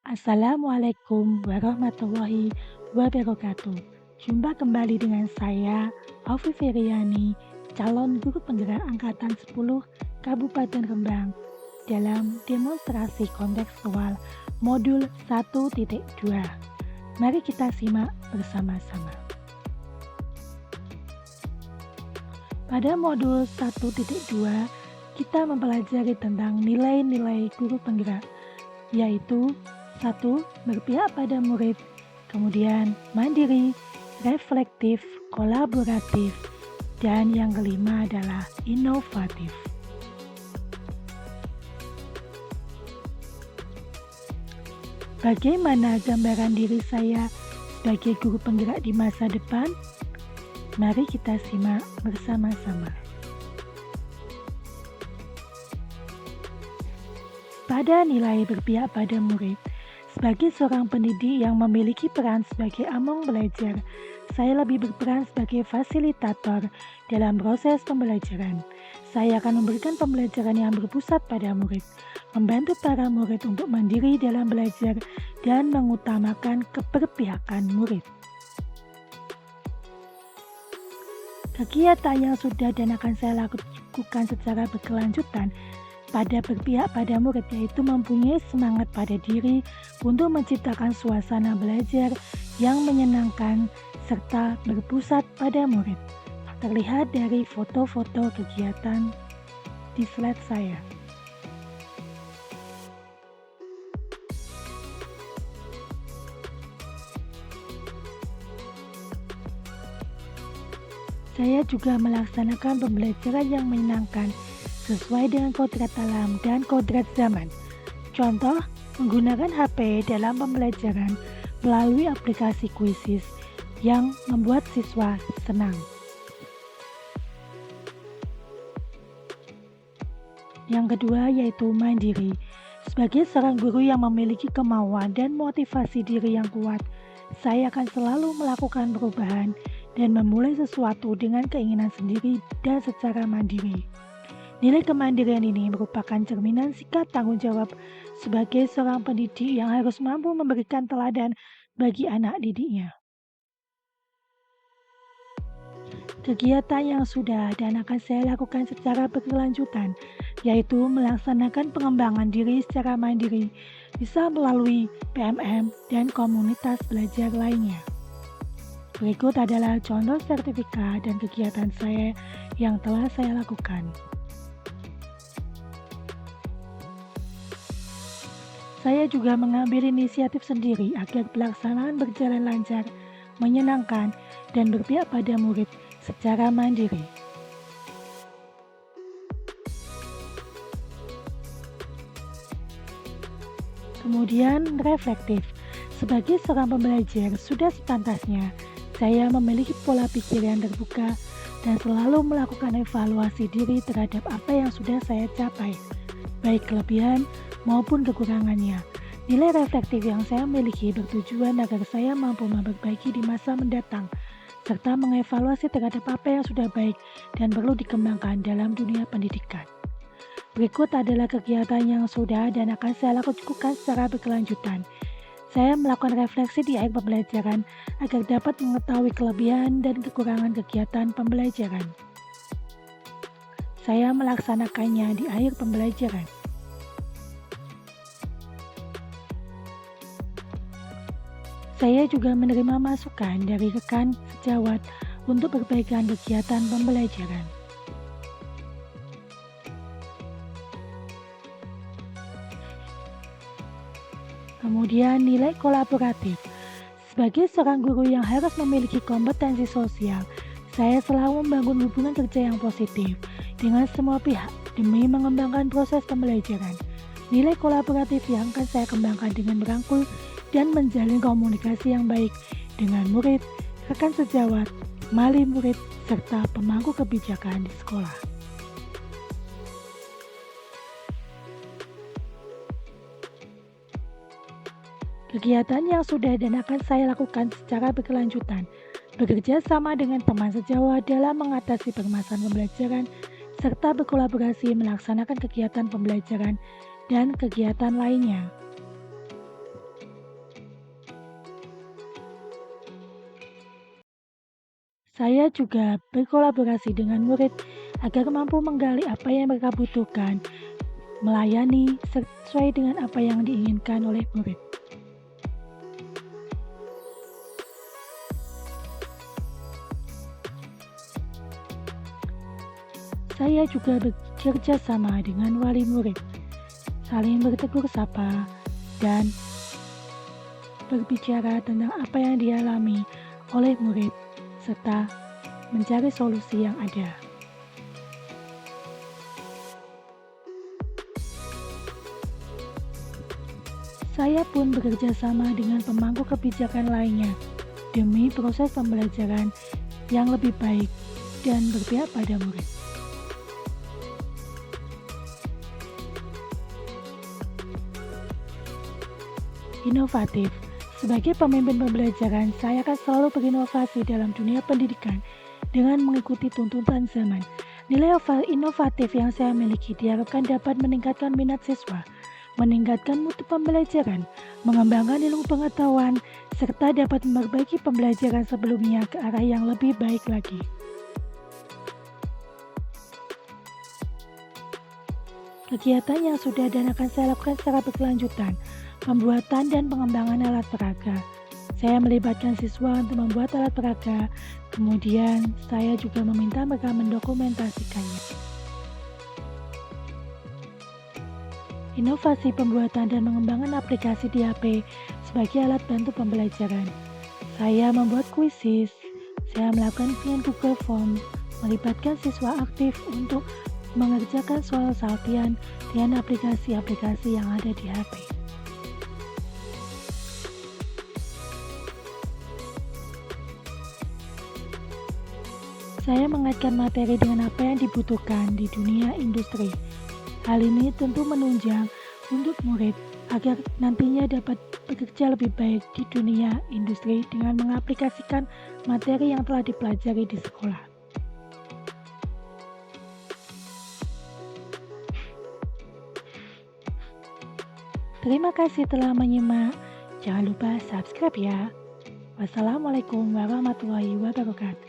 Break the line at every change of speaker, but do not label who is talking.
Assalamualaikum warahmatullahi wabarakatuh. Jumpa kembali dengan saya, Aufi Feriani, calon guru penggerak Angkatan 10 Kabupaten Rembang dalam demonstrasi kontekstual modul 1.2. Mari kita simak bersama-sama. Pada modul 1.2, kita mempelajari tentang nilai-nilai guru penggerak, yaitu 1. Berpihak pada murid, kemudian mandiri, reflektif, kolaboratif, dan yang kelima adalah inovatif. Bagaimana gambaran diri saya sebagai guru penggerak di masa depan? Mari kita simak bersama-sama. Pada nilai berpihak pada murid, sebagai seorang pendidik yang memiliki peran sebagai among belajar, saya lebih berperan sebagai fasilitator dalam proses pembelajaran. Saya akan memberikan pembelajaran yang berpusat pada murid, membantu para murid untuk mandiri dalam belajar, dan mengutamakan keberpihakan murid. Kegiatan yang sudah dan akan saya lakukan secara berkelanjutan pada berpihak pada murid, yaitu mempunyai semangat pada diri untuk menciptakan suasana belajar yang menyenangkan serta berpusat pada murid. Terlihat dari foto-foto kegiatan di slide saya. Saya juga melaksanakan pembelajaran yang menyenangkan sesuai dengan kodrat alam dan kodrat zaman. Contoh, menggunakan HP dalam pembelajaran melalui aplikasi Quizzes yang membuat siswa senang. Yang kedua yaitu mandiri. Sebagai seorang guru yang memiliki kemauan dan motivasi diri yang kuat, saya akan selalu melakukan perubahan dan memulai sesuatu dengan keinginan sendiri dan secara mandiri. Nilai kemandirian ini merupakan cerminan sikap tanggung jawab sebagai seorang pendidik yang harus mampu memberikan teladan bagi anak didiknya. Kegiatan yang sudah dan akan saya lakukan secara berkelanjutan, yaitu melaksanakan pengembangan diri secara mandiri, bisa melalui PMM dan komunitas belajar lainnya. Berikut adalah contoh sertifikat dan kegiatan saya yang telah saya lakukan. Saya juga mengambil inisiatif sendiri agar pelaksanaan berjalan lancar, menyenangkan, dan berpihak pada murid secara mandiri. Kemudian reflektif. Sebagai seorang pembelajar, sudah sepantasnya saya memiliki pola pikir yang terbuka dan selalu melakukan evaluasi diri terhadap apa yang sudah saya capai, baik kelebihan maupun kekurangannya. Nilai reflektif yang saya miliki bertujuan agar saya mampu memperbaiki di masa mendatang, serta mengevaluasi terhadap apa yang sudah baik dan perlu dikembangkan dalam dunia pendidikan. Berikut adalah kegiatan yang sudah dan akan saya lakukan secara berkelanjutan. Saya melakukan refleksi di akhir pembelajaran agar dapat mengetahui kelebihan dan kekurangan kegiatan pembelajaran. Saya melaksanakannya di akhir pembelajaran. Saya juga menerima masukan dari rekan sejawat untuk perbaikan kegiatan pembelajaran. Kemudian nilai kolaboratif. Sebagai seorang guru yang harus memiliki kompetensi sosial, saya selalu membangun hubungan kerja yang positif dengan semua pihak demi mengembangkan proses pembelajaran. Nilai kolaboratif yang akan saya kembangkan dengan merangkul dan menjalin komunikasi yang baik dengan murid, rekan sejawat, wali murid, serta pemangku kebijakan di sekolah. Kegiatan yang sudah dan akan saya lakukan secara berkelanjutan, bekerja sama dengan teman sejawat dalam mengatasi permasalahan pembelajaran, serta berkolaborasi melaksanakan kegiatan pembelajaran dan kegiatan lainnya. Saya juga berkolaborasi dengan murid agar mampu menggali apa yang mereka butuhkan, melayani sesuai dengan apa yang diinginkan oleh murid. Saya juga bekerja sama dengan wali murid, saling bertegur sapa, dan berbicara tentang apa yang dialami oleh murid, serta mencari solusi yang ada. Saya pun bekerja sama dengan pemangku kebijakan lainnya demi proses pembelajaran yang lebih baik dan berpihak pada murid. Inovatif. Sebagai pemimpin pembelajaran, saya akan selalu berinovasi dalam dunia pendidikan dengan mengikuti tuntutan zaman. Nilai inovatif yang saya miliki diharapkan dapat meningkatkan minat siswa, meningkatkan mutu pembelajaran, mengembangkan ilmu pengetahuan, serta dapat memperbaiki pembelajaran sebelumnya ke arah yang lebih baik lagi. Kegiatan yang sudah dan akan saya lakukan secara berkelanjutan, pembuatan dan pengembangan alat peraga. Saya melibatkan siswa untuk membuat alat peraga, kemudian saya juga meminta mereka mendokumentasikannya. Inovasi pembuatan dan pengembangan aplikasi di HP sebagai alat bantu pembelajaran. Saya membuat kuisis, saya melakukan dengan Google Form, melibatkan siswa aktif untuk mengerjakan soal saltian dengan aplikasi-aplikasi yang ada di HP. Saya mengaitkan materi dengan apa yang dibutuhkan di dunia industri. Hal ini tentu menunjang untuk murid agar nantinya dapat bekerja lebih baik di dunia industri dengan mengaplikasikan materi yang telah dipelajari di sekolah. Terima kasih telah menyimak. Jangan lupa subscribe ya. Wassalamualaikum warahmatullahi wabarakatuh.